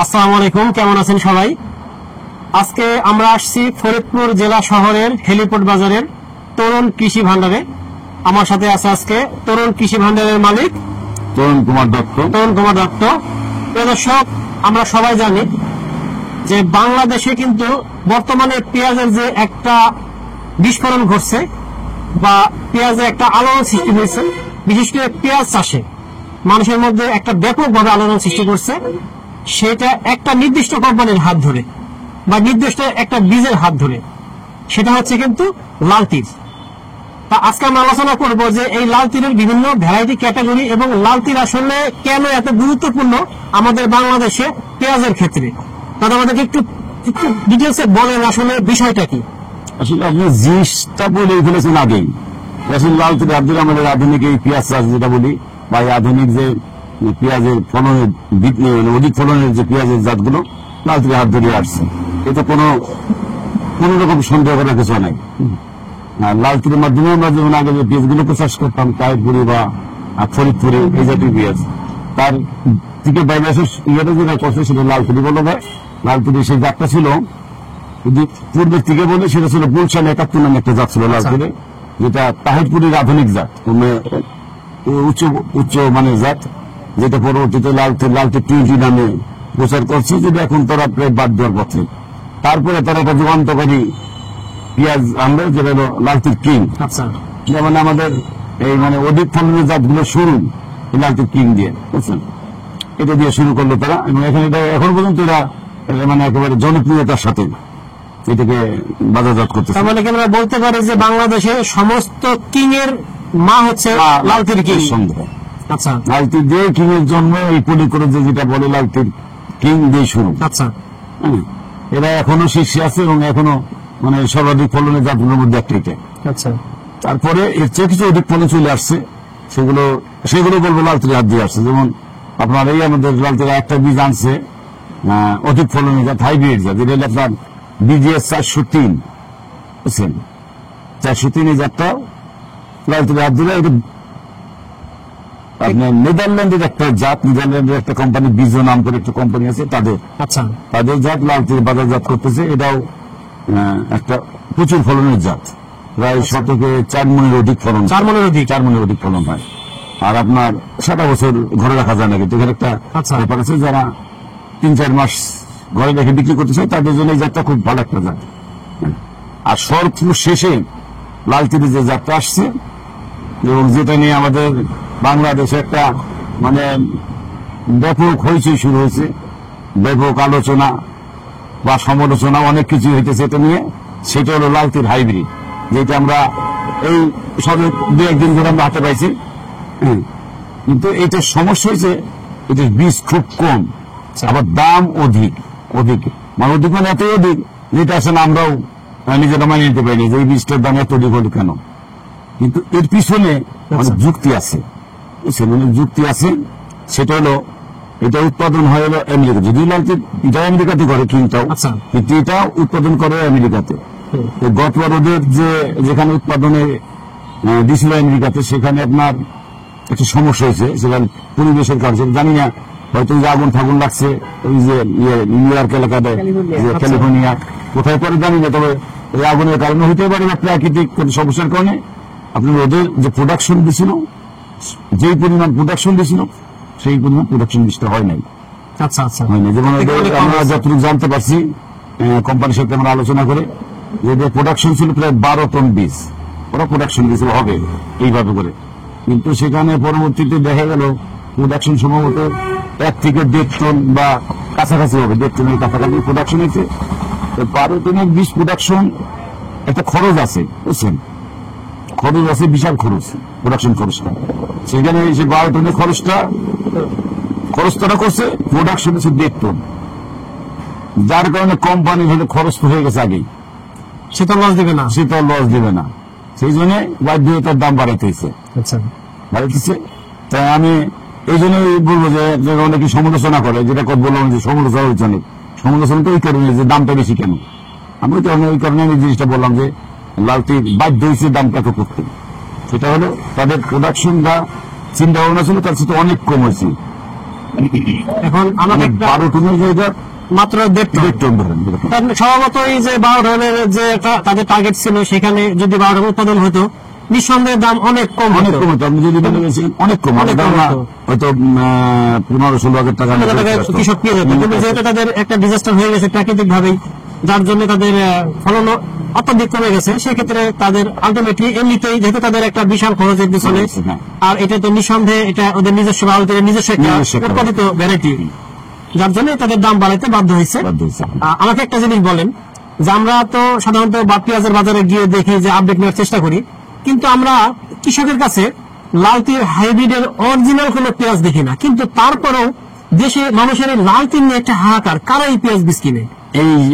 আসসালামু আলাইকুম, কেমন আছেন সবাই? আজকে আমরা আসছি ফরিদপুর জেলা শহরের হেলিপোর্ট বাজারের তরুণ কৃষি ভান্ডারে। আমার সাথে আছে আজকে তরুণ কৃষি ভান্ডারের মালিক তরুণ কুমার দত্ত। প্রিয় দর্শক, আমরা সবাই জানি যে বাংলাদেশে কিন্তু বর্তমানে পেঁয়াজের যে একটা বিস্ফোরণ ঘটছে বা পেঁয়াজের একটা আলোড়ন সৃষ্টি হয়েছে, বিশেষ করে পেঁয়াজ চাষে মানুষের মধ্যে একটা ব্যাপকভাবে আলোড়ন সৃষ্টি করছে। সেটা একটা নির্দিষ্ট কোম্পানির হাত ধরে বা নির্দিষ্ট একটা বীজের হাত ধরে, সেটা হচ্ছে কিন্তু লাল তীর। তা আজকে আমরা আলোচনা করব যে এই লাল তীরের বিভিন্ন ভ্যারাইটি ক্যাটাগরি এবং লাল তীর আসলে কেন এত গুরুত্বপূর্ণ আমাদের বাংলাদেশে পেঁয়াজের ক্ষেত্রে। তাহলে আমাদেরকে একটু ডিটেলসে বলেন আসলে বিষয়টা কি। আসলে আপনি জিনিসটা বলে ফেলেছেন আগেই। আসলে লাল তীর আব্দুল আমাদের আধুনিক এই পেঁয়াজ চাষ যেটা বলি, বা এই আধুনিক যে পেঁয়াজের ফলনের অধিক ফলনের যে পেঁয়াজের জাতগুলো লাল তীরের হাত ধরে আসছে, এতে কোন রকম সন্দেহ করার কিছু নাই। লাল তীরের মাধ্যমে আমরা যেমন আগে যে পেঁয়াজগুলোকে চাষ করতাম কায়পুরি বা ফরিদপুরে এই জাতীয় পেঁয়াজ, তার থেকে বাইরে আসে ইয়েটা যেটা করছে সেটা লাল তীর বলা হয়। লাল তীরের সেই জাতটা ছিল যদি পূর্বের থেকে বলে, সেটা ছিল গুলশান 71 নামে একটা জাত ছিল লাল তীরে, যেটা তাহিরপুরের আধুনিক জাত, উচ্চ মানের জাত, যেটা পরবর্তীতে লাল তীর 20 নামে প্রচার করছে, যেটা এখন তারা প্রায় বাদ দেওয়ার পথে। তারপরে তারা একটা যুগান্তকারী পেঁয়াজ আনলো, যেটা হলো লাল তীর কিং। যেমন আমাদের এই অধিক ফলনের জাতগুলো শুরু লাল তীর কিং দিয়ে, বুঝছেন, এটা দিয়ে শুরু করলো তারা। এবং এখানে এখন পর্যন্ত এরা একেবারে জনপ্রিয়তার সাথে এটাকে বাজারজাত করতেছে। তার মানে কি আমরা বলতে পারি যে বাংলাদেশে সমস্ত কিং এর মা হচ্ছে লাল তীর কিং? আচ্ছা, লাল তীর দিয়ে কিং এর জন্ম, এই পলি করে যেটা বলে লাল তীর কিং দিয়ে শুরু। আচ্ছা, এরা এখনো শীর্ষে আছে এবং এখনো সর্বাধিক ফলনের জাতগুলোর মধ্যে একটা। আচ্ছা, তারপরে এর চেয়ে কিছু অধিক ফলন চলে আসছে, সেগুলো বলবো লাল তীরের হাত দিয়ে আসছে। যেমন আপনার এই আমাদের লাল তীরের একটা বীজ আনছে অধিক ফলনের জাত, হাইব্রিড জাত, যেটা আপনার BGS 403, বুঝছেন, 403 এই জাতটা লাল তীরের হাত দিলে। আপনার নেদারল্যান্ডের একটা জাত, নেদারল্যান্ডের একটা কোম্পানি বিজো নাম করে একটা কোম্পানি আছে, তাদের জাত লাল তীর বাজারজাত করতেছে। এটাও একটা প্রচুর ফলনের জাত, প্রায় শতকে 4 মণের অধিক ফলন, 4 মণের অধিক ফলন হয়। আর আপনার সারা বছর ঘরে রাখা যায় না, কিন্তু এখানে একটা ব্যাপার আছে, যারা 3-4 মাস ঘরে রেখে বিক্রি করতে চায় তাদের জন্য এই জাতটা খুব ভালো একটা জাত। আর সর্বশেষে লাল তীরের যে জাতটা আসছে এবং যেটা নিয়ে আমাদের বাংলাদেশে একটা ব্যাপক হইচই শুরু হয়েছে, ব্যাপক আলোচনা বা সমালোচনা অনেক কিছু হইতেছে এটা নিয়ে, সেটা হলো লাল তীর হাইব্রিড, যেটা আমরা এই সবে 2-1 দিন ধরে আমরা হাতে পাইছি। কিন্তু এটার সমস্যা হয়েছে, এটার বীজ খুব কম, আবার দাম অধিক। অধিক এতই অধিক যেটা আসলে আমরাও নিজেরা মানিয়ে নিতে পারিনি যে এই বীজটার দাম এত অধিক হল কেন। কিন্তু এর পিছনে যুক্তি আছে, যুক্তি আছে। সেটা হলো এটা উৎপাদন হয় হলো আমেরিকা, যদি লাল তীর এটা আমেরিকাতে করে, কিংটাও, কিন্তু এটা উৎপাদন করে আমেরিকাতে। গতবার ওদের যেখানে উৎপাদনে দিয়েছিল আমেরিকাতে, সেখানে আপনার একটা সমস্যা হয়েছে, সেখানে পরিবেশের কারণে, জানি না, হয়তো যে আগুন ফাগুন লাগছে ওই যে নিউ ইয়র্ক এলাকাতে, ক্যালিফোর্নিয়া কোথায় পরে জানি না, তবে ওই আগুনের কারণে হইতে পারে বা প্রাকৃতিক কোনো সমস্যার কারণে আপনার ওদের যে প্রোডাকশন দিয়েছিল, যেই পরিমাণ প্রোডাকশন দিয়েছিল সেই পরিমাণ প্রোডাকশন বীজটা হয় নাই। হয় না, যেমন আমরা যতটুকু জানতে পারছি কোম্পানির সাথে আমরা আলোচনা করে, যে প্রোডাকশন ছিল প্রায় 12 টন বীজ, ওরা প্রোডাকশন দিয়েছিল হবে এইভাবে করে। কিন্তু সেখানে পরবর্তীতে দেখা গেল প্রোডাকশন সম্ভবত 1 থেকে 1.5 টন বা কাছাকাছি হবে, 1.5 টনের কাছাকাছি প্রোডাকশন হয়েছে। 12 টনের বীজ প্রোডাকশন একটা খরচ আছে, বুঝছেন, খরচ আছে, বিশাল খরচ, প্রোডাকশন খরচটা। সেখানে সেই 12 টনের খরচটা করছে, প্রোডাকশন হচ্ছে 1.5 টন, যার কারণে কোম্পানি হলে খরচ হয়ে গেছে আগেই, সেটা লস দেবে না, সেই জন্য বাধ্যতার দাম বাড়াইতেছে। তাই আমি এই জন্যই বলবো যে অনেকে সমালোচনা করে, যেটা বললাম যে সমালোচনা তো ওই কারণে যে দামটা বেশি কেন। আমি ওই কারণে আমি জিনিসটা বললাম যে লাল তীর বাধ্য হয়েছে দামটা তো করতে। সেটা হলো তাদের প্রোডাকশন বা চিন্তা ভাবনা ছিল তার সাথে অনেক কম হয়েছে, এখন আমাকে একটা 12 টনের জায়গা মাত্র 1.5 টন। 1.5 টন ধরেন। তার স্বভাবতই যে 12 টনের যে তাদের টার্গেট ছিল, সেখানে যদি 12 টন উৎপাদন হতো নিঃসন্দেহে দাম অনেক কম অনেক হতো। কম হতো। আপনি যদি বলে গেছেন অনেক কম, অনেক কম আমরা হতো। হয়তো 15-16 হাজার টাকা কৃষক পেয়ে যেত। কিন্তু যেহেতু তাদের একটা ডিজাস্টার হয়ে গেছে প্রাকৃতিক ভাবেই, যার জন্য তাদের ফলন অত্যধিক কমে গেছে, সেক্ষেত্রে তাদের আলটিমেটলি এমনিতেই যেহেতু তাদের একটা বিশাল খরচের পিছনে, আর এটা তো নিঃসন্দেহে এটা ওদের নিজস্ব ভারতের নিজস্ব একটা উৎপাদিত ভ্যারাইটি, যার জন্য তাদের দাম বাড়াইতে বাধ্য হয়েছে। আমাকে একটা জিনিস বলেন যে আমরা তো সাধারণত পেঁয়াজের বাজারে গিয়ে দেখি যে আপডেট নেওয়ার চেষ্টা করি, কিন্তু আমরা কৃষকের কাছে লাল তীর হাইব্রিডের অরিজিনাল কোনো পেঁয়াজ দেখি না। কিন্তু তারপরেও দেশে মানুষের এই লাল তীর নিয়ে একটা হাহাকার, কারা এই পেঁয়াজ বীজ কিনে?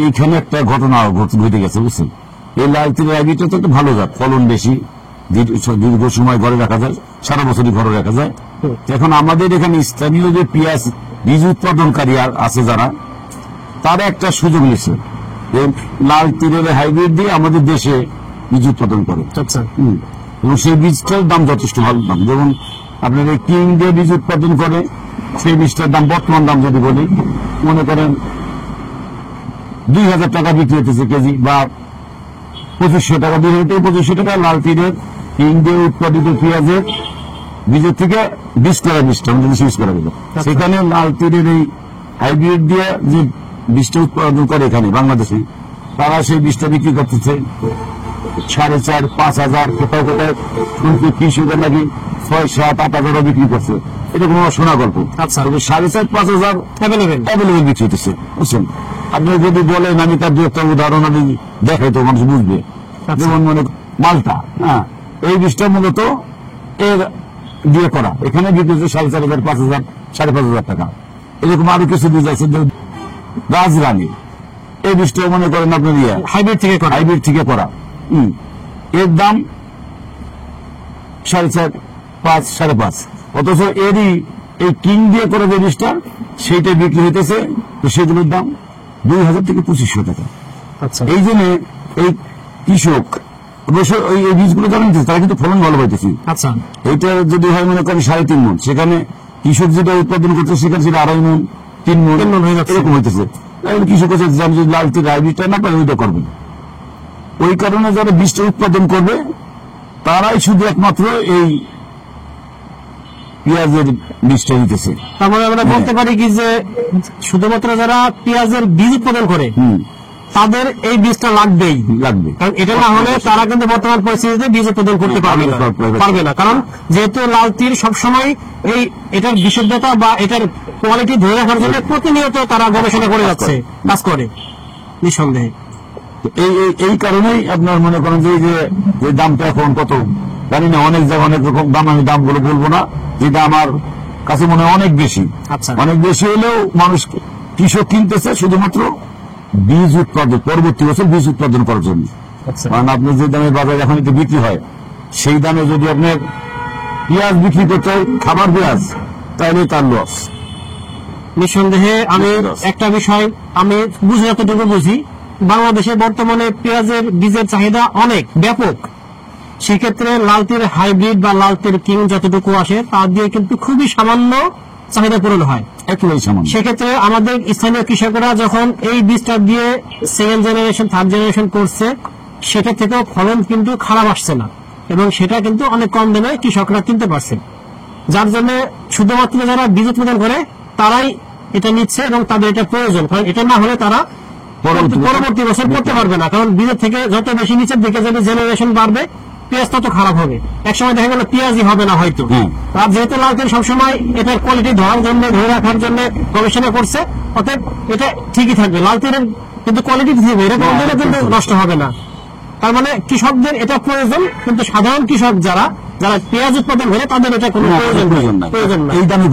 এইখানে একটা ঘটনা ঘটে গেছে, বুঝছেন। এই লাল তীরের আইবিটা তো একটা ভালো জাত, ফলন বেশি, দীর্ঘ সময় ঘরে রাখা যায়, সারা বছরই ঘরে রাখা যায়। এখন আমাদের এখানে স্থানীয় যে পেঁয়াজ বীজ উৎপাদনকারী আছে যারা, তারা একটা সুযোগ নিয়েছে, লাল তীরের হাইব্রিড দিয়ে আমাদের দেশে বীজ উৎপাদন করে। আচ্ছা। এবং সেই বীজটার দাম যথেষ্ট ভালো দাম। যেমন আপনার এই কিং দিয়ে বীজ উৎপাদন করে, সেই বীজটার দাম বর্তমান দাম যদি বলি, মনে করেন 2,000 টাকা বিক্রি হতেছে কেজি, বা 2,500 টাকা, 2,000-2,500 টাকা লাল তীরের কিং দিয়ে উৎপাদিত পেঁয়াজের বীজের থেকে 20 টাকা বীজটা আমাদের দেশে ইউজ করা গেল। সেখানে লাল তীরের এই হাইব্রিড দিয়ে যে বীজটা উৎপাদন করে এখানে বাংলাদেশে, তারা সেই বীজটা বিক্রি করতেছে 4,500-5,000, কোথাও কোথাও শুনছি কৃষকের নাকি 6,000-7,000-8,000 বিক্রি করছে। এটা কোনো শোনা গল্প। আচ্ছা। 4,500-5,000 অ্যাভেলেবেল বিক্রি হতেছে, বুঝছেন। আপনি যদি বলেন, আমি তার দু একটা উদাহরণ আমি দেখাই তো মানুষ বুঝবে। যেমন মনে মালটা, হ্যাঁ, এই বীজটা মূলত এর দিয়ে করা, এখানে বিক্রি হচ্ছে 4,500, 5,000, 5,500 টাকা। এরকম আরো কিছু বীজ আছে, রাজরানী, এই বীজটা মনে করেন আপনার হাইব্রিড থেকে করা, এর দাম 4,500, 5,500। অথচ এরই এই কিং দিয়ে করা যে বীজটা, সেইটা বিক্রি হইতেছে, তো সেগুলোর দাম 2,000 থেকে 2,500 টাকা। আচ্ছা। এই জন্য এই কৃষক অবশ্য এই বীজগুলো যারা নিতেছে তারা কিন্তু ফলন ভালো পাইতেছি। আচ্ছা। এইটা যদি হয় মনে করেন 3.5 মণ, সেখানে কৃষক যেটা উৎপাদন করছে সেখানে সেটা 2.5 মণ, 3 মণ এরকম হইতেছে। কৃষক হচ্ছে আমি যদি লাল তীর হাইব্রিডটা না পাই ওইটা করবেন। ওই কারণে যারা বীজটা উৎপাদন করবে তারাই শুধু একমাত্র এই পেঁয়াজের বীজটা নিতেছে। তার মানে আমরা বলতে পারি কি যে শুধুমাত্র যারা পেঁয়াজের বীজ উৎপাদন করে তাদের এই বীজটা লাগবে, কারণ এটা না হলে তারা কিন্তু বর্তমান পরিস্থিতিতে বীজ উৎপাদন করতে পারবে না। কারণ যেহেতু লাল তীর সবসময় এই এটার বিশুদ্ধতা বা এটার কোয়ালিটি ধরে রাখার জন্য প্রতিনিয়ত তারা গবেষণা করে যাচ্ছে, কাজ করে নিঃসন্দেহে। এই কারণেই আপনার মনে করেন যে দামটা এখন কত জানি না, অনেক জায়গায় অনেক রকম দাম, আমি দামগুলো বলবো না, যেটা আমার কাছে মনে হয় অনেক বেশি। আচ্ছা। অনেক বেশি হলেও মানুষ কৃষক কিনতেছে শুধুমাত্র বীজ উৎপাদন, পরবর্তী বছর বীজ উৎপাদন করার জন্য। কারণ আপনি যে দামে বাজারে এখন এটা বিক্রি হয়, সেই দামে যদি আপনার পেঁয়াজ বিক্রি করতে হয়, খাবার পেঁয়াজ, তাহলে তার লস। নিঃসন্দেহে আমি একটা বিষয় আমি বুঝে যতটুকু বুঝি, বাংলাদেশে বর্তমানে পেঁয়াজের বীজের চাহিদা অনেক ব্যাপক। সেক্ষেত্রে লাল তীর হাইব্রিড বা লাল তীর কিং যতটুকু আসে তা দিয়ে কিন্তু খুবই সামান্য চাহিদা পূরণ হয়, একেবারেই সামান্য। সেক্ষেত্রে আমাদের স্থানীয় কৃষকরা যখন এই বীজটা দিয়ে সেকেন্ড জেনারেশন, থার্ড জেনারেশন করছে, সেটা থেকেও ফলন কিন্তু খারাপ আসছে না, এবং সেটা কিন্তু অনেক কম দামে কৃষকরা কিনতে পারছে। যার জন্য শুধুমাত্র যারা বীজ উৎপাদন করে তারাই এটা নিচ্ছে, এবং তাদের এটা প্রয়োজন, কারণ এটা না হলে তারা পরবর্তী বছর করতে পারবে না। কারণ বীজের থেকে যত বেশি নিচের দিকে যদি জেনারেশন বাড়বে, পেঁয়াজ তত খারাপ হবে। একসময় দেখা গেল পেঁয়াজই হবে না হয়তো। আর যেহেতু লাল তীর সবসময় এটার কোয়ালিটি ধরার জন্য, ধরে রাখার জন্য গবেষণা করছে, অতএব এটা ঠিকই থাকবে। লাল তীরের কিন্তু কোয়ালিটি থাকবে, এটা কোনোদিনও কিন্তু নষ্ট হবে না। তার মানে কৃষকদের এটা প্রয়োজন, কিন্তু সাধারণ কৃষক যারা পেঁয়াজ উৎপাদন করে তাদের এটা কোনো প্রয়োজন নাই, এই দামে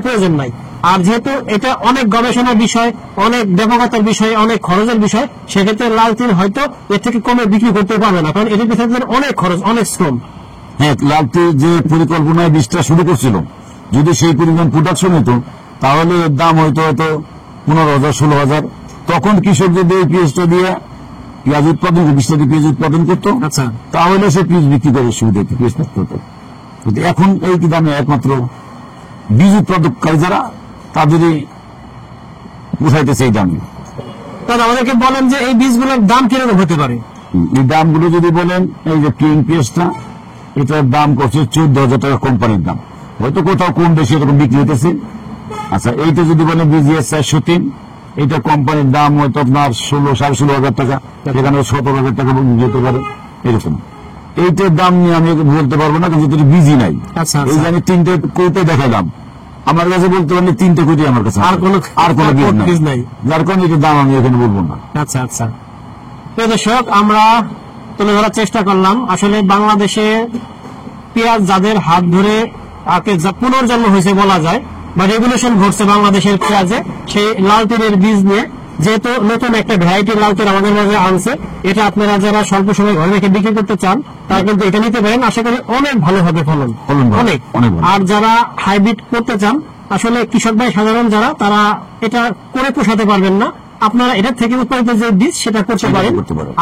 প্রয়োজন নাই। আর যেহেতু এটা অনেক গবেষণার বিষয়, অনেক ব্যাপকতার বিষয়, অনেক খরচের বিষয়, সেক্ষেত্রে লাল তীর হয়তো এর থেকে কমে বিক্রি করতে পারবে না, কারণ এটার পিছনে অনেক খরচ, অনেক শ্রম। হ্যাঁ, লাল তীর যে পরিকল্পনায় বীজটা শুরু করছিল, যদি সেই পরিমাণ প্রোডাকশন হতো তাহলে এর দাম হয়তো 15,000, 16,000। তখন কৃষক যদি এই পেঁয়াজটা দিয়ে পেঁয়াজ উৎপাদন, বীজটা দিয়ে পেঁয়াজ উৎপাদন করতো, আচ্ছা, তাহলে সে পেঁয়াজ বিক্রি করে সুবিধা হতো, পেঁয়াজ থাকতে হতো। কিন্তু এখন এই দামে একমাত্র বীজ উৎপাদককারী যারা, তাদেরই বুঝাইতেছে এই দামে। তাহলে আমাদেরকে বলেন যে এই বীজগুলোর দাম কিরকম হতে পারে? এই দামগুলো যদি বলেন, এই যে কিং পেঁয়াজটা, এটার দাম করছে 14,000 টাকা কোম্পানির দাম, হয়তো কোথাও কম বেশি এরকম বিক্রি হইতেছে। আচ্ছা, এইটা যদি বলেন বিজিএস 403, এটা কোম্পানির দাম হয়তো আপনার 16,500 টাকা, সেখানে 17,000 টাকা বিক্রি হতে পারে এরকম। এইটার দাম নিয়ে আমি বলতে পারবো না, কিন্তু এটা বিজি নাই। আচ্ছা, এই যে আমি 3টে কোটে দেখালাম, আমার কাছে বলতে পারলে 3টে কোটি আমার কাছে, আর কোনো বীজ নাই, যার কারণে এটার দাম আমি এখানে বলবো না। আচ্ছা আচ্ছা। প্রিয় দর্শক, আমরা তুলে ধরার চেষ্টা করলাম আসলে বাংলাদেশে পেঁয়াজ যাদের হাত ধরে পুনর্জন্ম হয়েছে বলা যায়, বা রেভলিউশন ঘটছে বাংলাদেশের পেঁয়াজে, সেই লাল তিলের বীজ নিয়ে, যেহেতু নতুন একটা ভ্যারাইটি লাল তিল আমাদের মাঝে আনছে, এটা আপনারা যারা স্বল্প সময় ঘরে রেখে বিক্রি করতে চান তারা কিন্তু এটা নিতে পারেন। আশা করি অনেক ভালো হবে ফলন, অনেক। আর যারা হাইব্রিড করতে চান, আসলে কৃষক ভাই সাধারণ যারা, তারা এটা করে পোষাতে পারবেন না, আপনারা এটা থেকে উৎপাদিত যে বীজ সেটা করতে পারেন।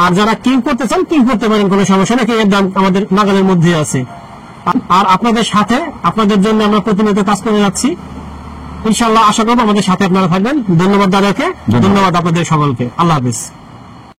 আর যারা কিং করতে চান, কিং করতে পারেন, কোনো সমস্যা নেই, এর দাম আমাদের নাগালের মধ্যে আছে। আর আপনাদের সাথে, আপনাদের জন্য আমরা প্রতিনিয়ত কাজ করে যাচ্ছি, ইনশাআল্লাহ। আশা করবো আমাদের সাথে আপনারা থাকবেন। ধন্যবাদ দাদাকে, ধন্যবাদ আপনাদের সকলকে। আল্লাহ হাফেজ।